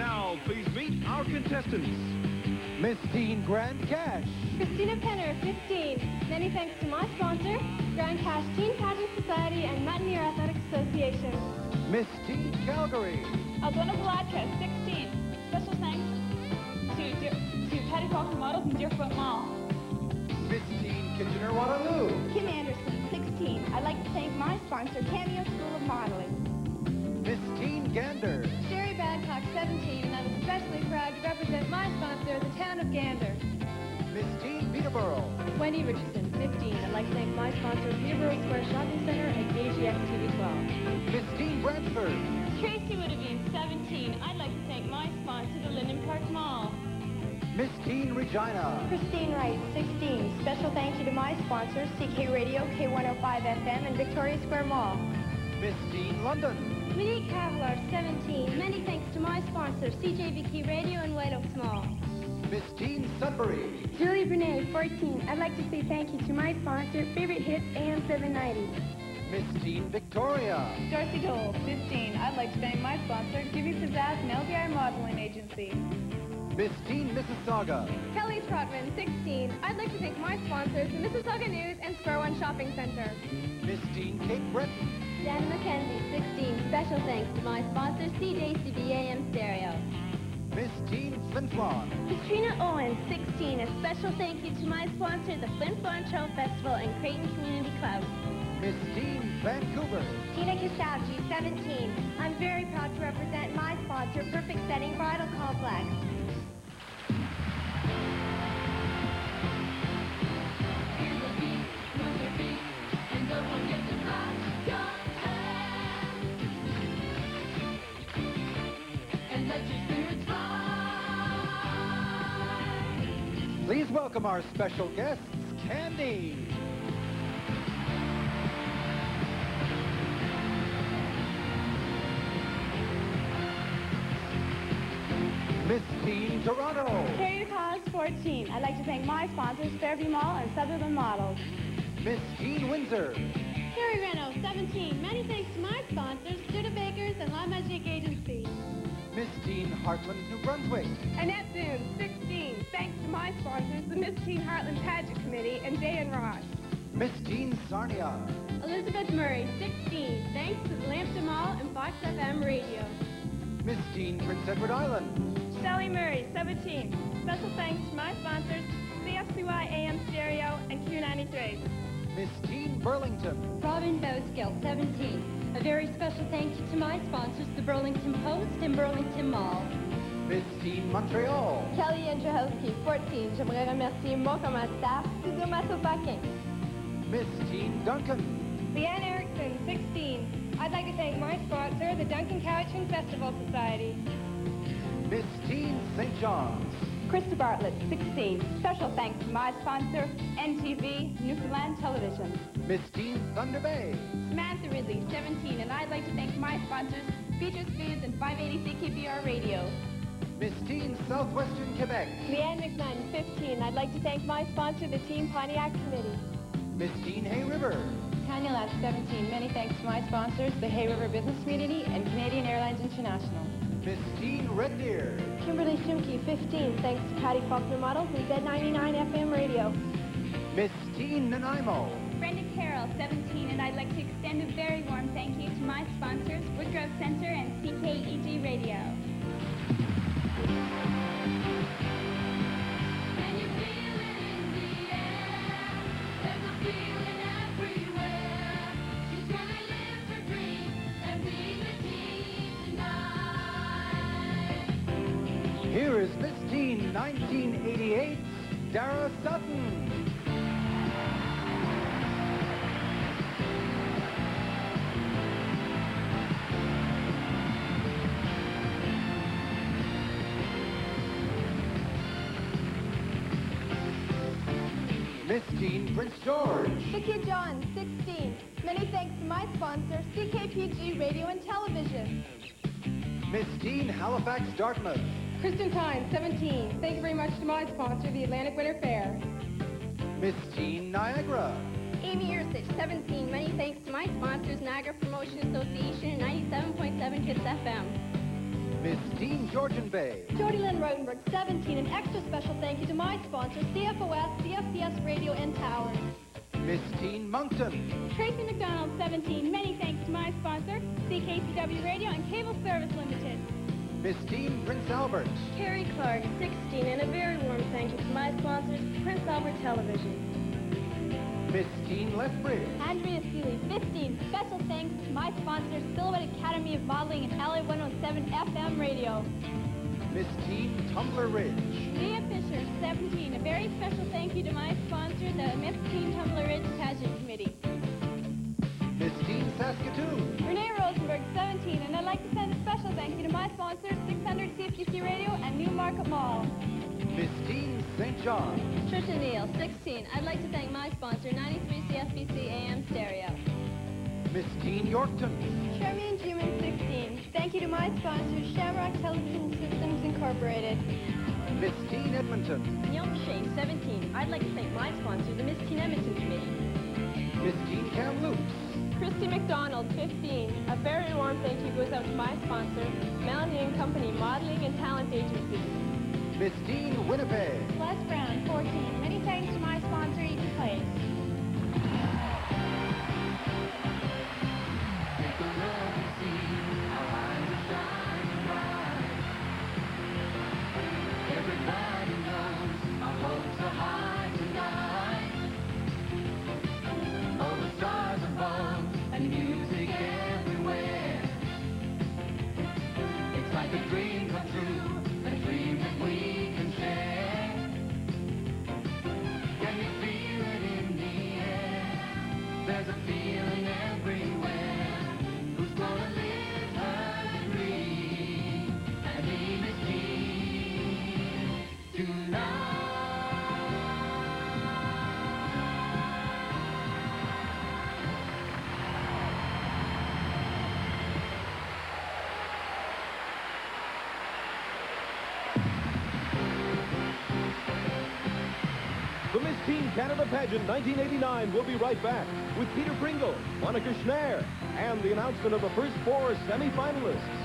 Now, please meet our contestants. Miss Teen Grand Cash. Christina Penner, 15. Many thanks to my sponsor, Grand Cash Teen Pageant Society and Mountaineer Athletic Association. Miss Teen Calgary. Aldona Vladka, 16. Special thanks to Patty Faulkner Models and Deerfoot Mall. Miss Teen Kitchener-Waterloo. Kim Anderson, 16. I'd like to thank my sponsor, Cameo School of Modeling. Miss Teen Gander. Sherry Badcock, 17, and I'm especially proud to represent my sponsor, the town of Gander. Miss Teen Peterborough. Wendy Richardson, 15. I'd like to thank my sponsor, Peterborough Square Shopping Center and KGX TV 12. Miss Teen Brantford. Tracy Woodavine, 17. I'd like to thank my sponsor, the Linden Park Mall. Miss Teen Regina. Christine Wright, 16. Special thank you to my sponsors, CK Radio, K105 FM, and Victoria Square Mall. Miss Teen London. Monique Cavlar, 17. Many thanks to my sponsors, CJVK Radio and White Oaks Mall. Miss Teen Sudbury. Julie Brunet, 14. I'd like to say thank you to my sponsor, Favorite Hits AM 790. Miss Teen Victoria. Darcy Dole, 15. I'd like to thank my sponsor, Gibby Pizzazz and LBI Modeling Agency. Miss Teen Mississauga. Kelly Trotman, 16. I'd like to thank my sponsors, the Mississauga News and Square One Shopping Center. Miss Teen Cape Breton. Dan McKenzie, 16. Special thanks to my sponsor, CJCB AM Stereo. Miss Teen Flin Flon. Katrina Owens, 16. A special thank you to my sponsor, the Flin Flon Trail Festival and Creighton Community Club. Miss Teen Vancouver. Tina Kisavji, 17. I'm very proud to represent my sponsor, Perfect Setting Bridal Complex. Please welcome our special guests, Candy. Miss Teen Toronto. Carrier Cause, 14. I'd like to thank my sponsors, Fairview Mall and Suburban Models. Miss Teen Windsor. Carrie Renault, 17. Many thanks to my sponsors, Studebakers and La Magique Agency. Miss Teen Heartland, New Brunswick. Annette Doon, 16. Thanks to my sponsors, the Miss Teen Heartland Pageant Committee and Day and Ross. Miss Teen Sarnia. Elizabeth Murray, 16. Thanks to the Lambton Mall and Fox FM Radio. Miss Teen Prince Edward Island. Sally Murray, 17. Special thanks to my sponsors, CFCY AM Stereo and Q93. Miss Teen Burlington. Robin Bowskill, 17. A very special thank you to my sponsors, the Burlington Post and Burlington Mall. Miss Teen Montreal. Kelly Andrzejowski, 14. J'aimerais remercier mon command staff, Studio Massopaquin. Miss Teen Duncan. Leanne Erickson, 16. I'd like to thank my sponsor, the Duncan Cowichan Festival Society. Miss Teen St. John's. Krista Bartlett, 16. Special thanks to my sponsor, NTV Newfoundland Television. Miss Teen Thunder Bay. Samantha Ridley, 17. And I'd like to thank my sponsors, Beatrice Foods and 580 CKBR Radio. Miss Teen Southwestern Quebec. Leanne McNunn, 15. I'd like to thank my sponsor, the Team Pontiac Committee. Miss Teen Hay River. Tanya Lass, 17. Many thanks to my sponsors, the Hay River Business Community and Canadian Airlines International. Miss Teen Red Deer. Kimberly Schumke, 15. Thanks to Patty Faulkner Models and Z99 FM Radio. Miss Teen Nanaimo. Brenda Carroll, 17. And I'd like to extend a very warm thank you to my sponsors, Woodgrove Center and CKEG Radio. Here is Miss Teen 1988, Dara Sutton. Miss Teen Prince George. Vicky John, 16. Many thanks to my sponsor, CKPG Radio and Television. Miss Teen Halifax Dartmouth. Kristen Tyne, 17. Thank you very much to my sponsor, the Atlantic Winter Fair. Miss Teen Niagara. Amy Ursich, 17. Many thanks to my sponsors, Niagara Promotion Association and 97.7 Kiss FM. Miss Dean Georgian Bay. Jody Lynn Rotenberg, 17. An extra special thank you to my sponsors, CFOS, CFCS Radio, and Towers. Miss Dean Moncton. Tracy McDonald, 17. Many thanks to my sponsor, CKCO Radio and Cable Service Limited. Miss Dean Prince Albert. Carrie Clark, 16. And a very warm thank you to my sponsors, Prince Albert Television. Miss Dean Lethbridge. Andrea Seeley, 15. Special thanks to my sponsors, Silhouette Academy of Modeling and LA 107 FM Radio. Miss Dean Tumbler Ridge. Leah Fisher, 17. A very special thank you to my sponsor, the Miss Teen Tumbler Ridge Pageant Committee. Miss Dean Saskatoon. Renee Rosenberg, 17. And I'd like to send a special thank you to my sponsors, 600 CFGC Radio and Newmarket Mall. Miss Dean St. John. Trisha Neal, 16. I'd like to thank my sponsor, 93 CFBC AM Stereo. Miss Dean Yorkton. Sherman Juman, 16. Thank you to my sponsors, Shamrock Television Systems Incorporated. Miss Dean Edmonton. Neil Shane, 17. I'd like to thank my sponsor, the Miss Teen Edmonton Committee. Miss Dean Kamloops. Christy McDonald, 15. A very warm thank you goes out to my sponsor, Melanie and Company Modeling and Talent Agency. Miss Dean Winnipeg. Les Brown, 14. Many thanks to my sponsor, Eaton Place. Everybody knows our hopes are high tonight. All the stars above and music everywhere. It's like a dream come true, a dream that we can share. Can you feel it in the air? There's a feeling everywhere. Who's gonna live her dream and be Miss Jean tonight? The Miss Teen Canada Pageant 1989 will be right back with Peter Pringle, Monica Schneer, and the announcement of the first 4 semi-finalists.